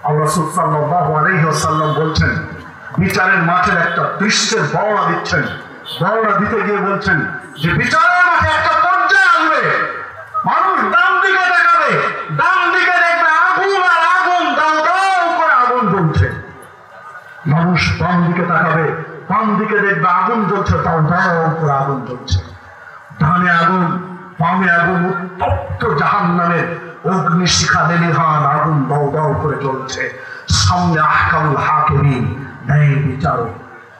আল্লাহ রাসূল সাল্লাল্লাহু আলাইহি ওয়াসাল্লাম বলছেন, বিচারের মাঠের একটা দৃশ্যের বর্ণনা দিচ্ছেন। বর্ণনা দিতে গিয়ে বলছেন যে বিচারের মাঠে একটা পর্যায়ে আসবে, মানুষ ডান দিকে দেখাবে, ডান দিকে দেখবে আগুন আর আগুন, দাও দাও করে আগুন জ্বলছে। মানুষ বাম দিকে তাকাবে, বাম দিকে দেখবে আগুন জ্বলছে, দাও দাও করে আগুন জ্বলছে। ডানে আগুন, বামে আগুন, উত্তপ্ত জাহান্নামের অগ্নিশিখা লেলিহান আগুন দাও দাও করে জ্বলছে। সামনে আহকামুল হাকিমিন, ন্যায় বিচারক।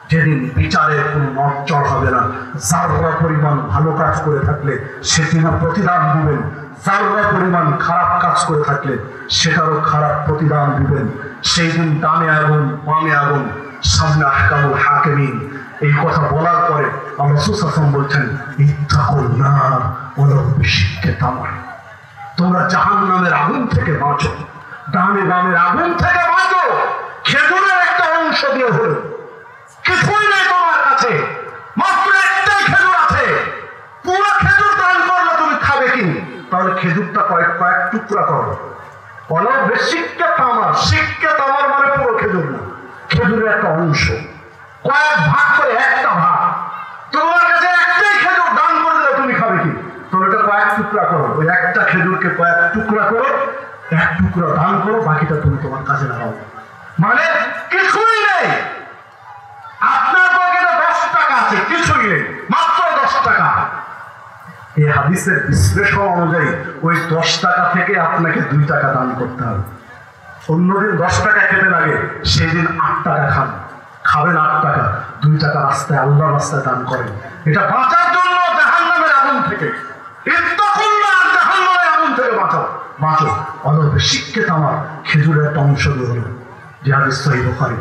যেদিন বিচারের কোনো নড়চড় হবে না। যারা পরিমাণ ভালো কাজ করে থাকলে সেটিরও প্রতিদান দিবেন, যারা পরিমাণ খারাপ কাজ করে থাকলে সেটারও খারাপ প্রতিদান দিবেন। সেই দিন ডানে আগুন, বামে আগুন, সামনে আহকামুল হাকিমিন। এই কথা বলার পরে আল্লাহ রাসূল সাল্লাল্লাহু আলাইহি ওয়াসাল্লাম বলছেন, ইত্তাকুন নার ওয়ালাউ বিশিক্কি তামর। তোমরা জাহান্নামের আগুন থেকে বাঁচো, ডানে বামের আগুন থেকে বাঁচো। খেজুরের একটা অংশ দিয়ে হলো, কিছুই নেই তোমার কাছে, মাত্র একটাই খেজুর আছে। পুরো খেজুর দান করলে তুমি খাবে কি? তাহলে খেজুরটা কয়েক কয়েক টুকরা করো। বলো বেশিক্কে তামার, শিক্কে তামার মানে পুরো খেজুর না, খেজুরের একটা অংশ, কয়েক ভাগ করে একটা ভাগ। তোমার কাছে একটাই খেজুর দান করে দিলে তুমি খাবে কি? তাহলে এটা কয়েক টুকরা করো, ওই একটা খেজুরকে কয়েক টুকরা করো, এক টুকরা দান করো, বাকিটা তুমি তোমার কাছে লাগাও। মানে কিছুই নেই। আপনার পকেটে 10 টাকা আছে, কিছুই নেই, মাত্র 10 টাকা। এই হাদিসের বিশ্লেষণ অনুযায়ী ওই 10 টাকা থেকে আপনাকে 2 টাকা দান করতে হবে। অন্যদিন 10 টাকা খেতে লাগে, সেদিন 8 টাকা খান, খাবেন 8 টাকা, 2 টাকা রাস্তায় আল্লাহর রাস্তায় দান করেন। এটা বাঁচার জন্য জাহান্নামের আগুন থেকে, ইত্তাকুল্লাহ, জাহান্নামের আগুন থেকে বাঁচো, বাঁচো। অথবা শিক্ষিত আমার খেজুরের একটা অংশ দিয়ে হলো, যে হাদিস সহিহ বুখারী।